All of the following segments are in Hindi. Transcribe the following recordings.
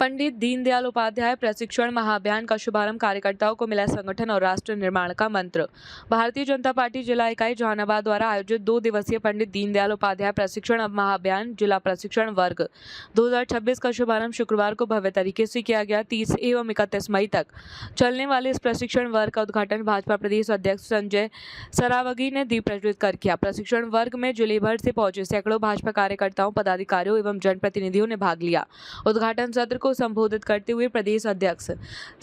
पंडित दीनदयाल उपाध्याय प्रशिक्षण महाअभियान का शुभारंभ कार्यकर्ताओं को मिला संगठन और राष्ट्र निर्माण का मंत्र। भारतीय जनता पार्टी जिला इकाई जहानाबाद द्वारा आयोजित 2 दिवसीय पंडित दीनदयाल उपाध्याय प्रशिक्षण महाअभियान जिला प्रशिक्षण वर्ग 2026 का शुभारंभ शुक्रवार को भव्य तरीके से किया गया। 30 एवं 31 मई तक चलने वाले इस प्रशिक्षण वर्ग का उद्घाटन भाजपा प्रदेश अध्यक्ष संजय सरावगी ने दीप प्रज्वलित कर किया। प्रशिक्षण वर्ग में जिले भर से पहुंचे सैकड़ों भाजपा कार्यकर्ताओं, पदाधिकारियों एवं जनप्रतिनिधियों ने भाग लिया। उद्घाटन सत्र को संबोधित करते हुए प्रदेश अध्यक्ष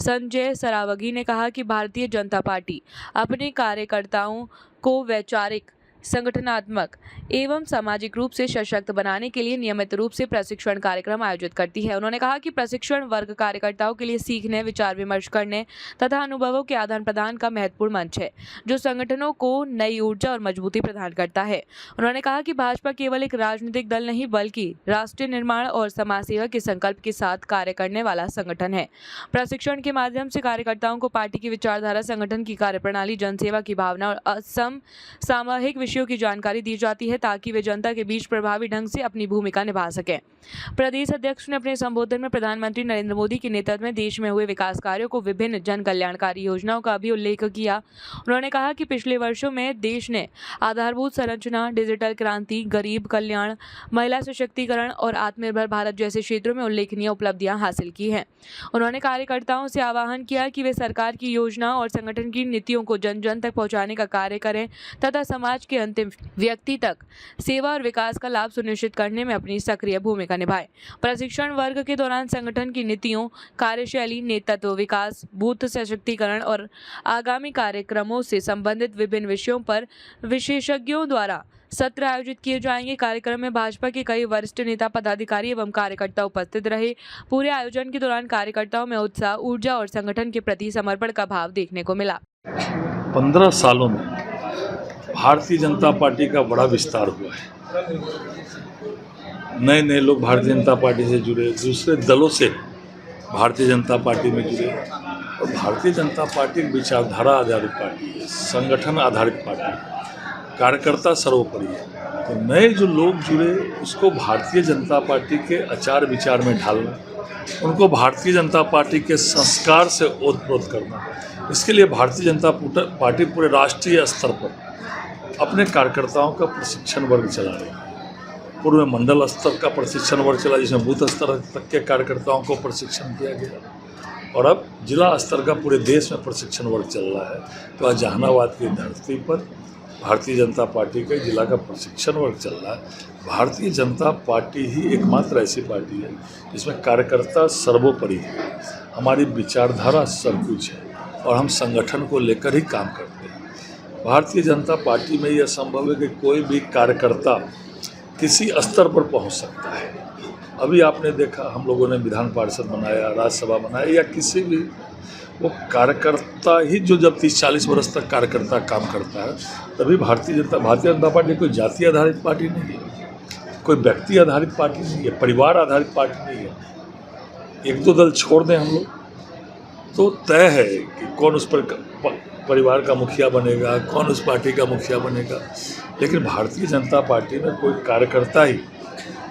संजय सरावगी ने कहा कि भारतीय जनता पार्टी अपने कार्यकर्ताओं को वैचारिक, संगठनात्मक एवं सामाजिक रूप से सशक्त बनाने के लिए नियमित रूप से प्रशिक्षण कार्यक्रम आयोजित करती है। उन्होंने कहा कि प्रशिक्षण वर्ग कार्यकर्ताओं के लिए सीखने, विचार विमर्श करने तथा अनुभवों के आदान प्रदान का महत्वपूर्ण मंच है, जो संगठनों को नई ऊर्जा और मजबूती प्रदान करता है। उन्होंने कहा कि भाजपा केवल एक राजनीतिक दल नहीं, बल्कि राष्ट्रीय निर्माण और समाज सेवा के संकल्प के साथ कार्य करने वाला संगठन है। प्रशिक्षण के माध्यम से कार्यकर्ताओं को पार्टी की विचारधारा, संगठन की कार्यप्रणाली, जनसेवा की भावना और सामूहिक विषयों की जानकारी दी जाती है, ताकि वे जनता के बीच प्रभावी ढंग से अपनी भूमिका निभा सकें। प्रदेश अध्यक्ष ने अपने संबोधन में प्रधानमंत्री नरेंद्र मोदी के नेतृत्व में देश में हुए विकास कार्यों को, विभिन्न जन कल्याणकारी योजनाओं का भी उल्लेख किया। उन्होंने कहा कि पिछले वर्षों में देश ने आधारभूत संरचना, डिजिटल क्रांति, गरीब कल्याण, महिला सशक्तिकरण और आत्मनिर्भर भारत जैसे क्षेत्रों में उल्लेखनीय उपलब्धियां हासिल की हैं। उन्होंने कार्यकर्ताओं से आह्वान किया कि वे सरकार की योजना और संगठन की नीतियों को जन जन तक पहुंचाने का कार्य करें तथा समाज के अंतिम व्यक्ति तक सेवा और विकास का लाभ सुनिश्चित करने में अपनी सक्रिय भूमिका निभाएं। प्रशिक्षण वर्ग के दौरान संगठन की नीतियों, कार्यशैली, नेतृत्व, विकास, बूथ सशक्तिकरण और आगामी कार्यक्रमों से संबंधित विभिन्न विषयों पर विशेषज्ञों द्वारा सत्र आयोजित किए जाएंगे। कार्यक्रम में भाजपा के कई वरिष्ठ नेता, पदाधिकारी एवं कार्यकर्ता उपस्थित रहे। पूरे आयोजन के दौरान कार्यकर्ताओं में उत्साह, ऊर्जा और संगठन के प्रति समर्पण का भाव देखने को मिला। 15 सालों में भारतीय जनता पार्टी का बड़ा विस्तार हुआ है। नए नए लोग भारतीय जनता पार्टी से जुड़े, दूसरे दलों से भारतीय जनता पार्टी में जुड़े। और भारतीय जनता पार्टी एक विचारधारा आधारित पार्टी है, संगठन आधारित पार्टी है, कार्यकर्ता सर्वोपरि है। तो नए जो लोग जुड़े, उसको भारतीय जनता पार्टी के आचार विचार में ढालना, उनको भारतीय जनता पार्टी के संस्कार से ओतप्रोत करना, इसके लिए भारतीय जनता पार्टी पूरे राष्ट्रीय स्तर पर अपने कार्यकर्ताओं का प्रशिक्षण वर्ग चला रही है। पूर्व में मंडल स्तर का प्रशिक्षण वर्ग चला, जिसमें बूथ स्तर तक के कार्यकर्ताओं को प्रशिक्षण दिया गया, और अब जिला स्तर का पूरे देश में प्रशिक्षण वर्ग चल रहा है। तो आज जहानाबाद की धरती पर भारतीय जनता पार्टी के जिला का प्रशिक्षण वर्ग चल रहा है। भारतीय जनता पार्टी ही एकमात्र ऐसी पार्टी है जिसमें कार्यकर्ता सर्वोपरि है, हमारी विचारधारा सब कुछ है और हम संगठन को लेकर ही काम करते हैं। भारतीय जनता पार्टी में यह संभव है कि कोई भी कार्यकर्ता किसी स्तर पर पहुंच सकता है। अभी आपने देखा, हम लोगों ने विधान पार्षद बनाया, राज्यसभा बनाया, या किसी भी वो कार्यकर्ता ही जो जब 30-40 वर्ष तक कार्यकर्ता काम करता है, तभी भारतीय जनता पार्टी कोई जाति आधारित पार्टी नहीं है, कोई व्यक्ति आधारित पार्टी नहीं है, परिवार आधारित पार्टी नहीं है। 1-2 दल छोड़ दें हम लोग तो तय है कि कौन उस पर परिवार का मुखिया बनेगा, कौन उस पार्टी का मुखिया बनेगा। लेकिन भारतीय जनता पार्टी में कोई कार्यकर्ता ही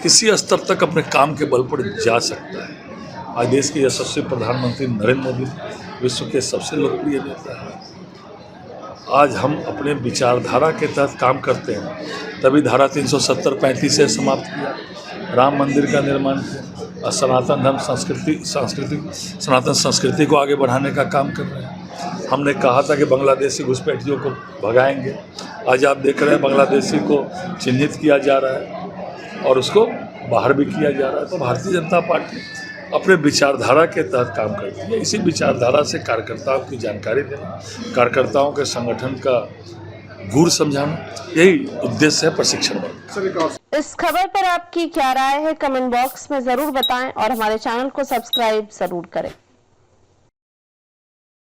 किसी स्तर तक अपने काम के बल पर जा सकता है। आज देश के यशस्वी प्रधानमंत्री नरेंद्र मोदी विश्व के सबसे लोकप्रिय नेता हैं। आज हम अपने विचारधारा के तहत काम करते हैं, तभी धारा 370-35 से समाप्त किया, राम मंदिर का निर्माण किया और सनातन धर्म सनातन संस्कृति को आगे बढ़ाने का काम कर रहे हैं। हमने कहा था कि बांग्लादेशी घुसपैठियों को भगाएंगे, आज आप देख रहे हैं बांग्लादेशी को चिन्हित किया जा रहा है और उसको बाहर भी किया जा रहा है। तो भारतीय जनता पार्टी अपने विचारधारा के तहत काम करती है। इसी विचारधारा से कार्यकर्ताओं की जानकारी देना, कार्यकर्ताओं के संगठन का गुर समझाना, यही उद्देश्य है प्रशिक्षण वर्ग। इस खबर पर आपकी क्या राय है, कमेंट बॉक्स में जरूर बताएं और हमारे चैनल को सब्सक्राइब जरूर करें।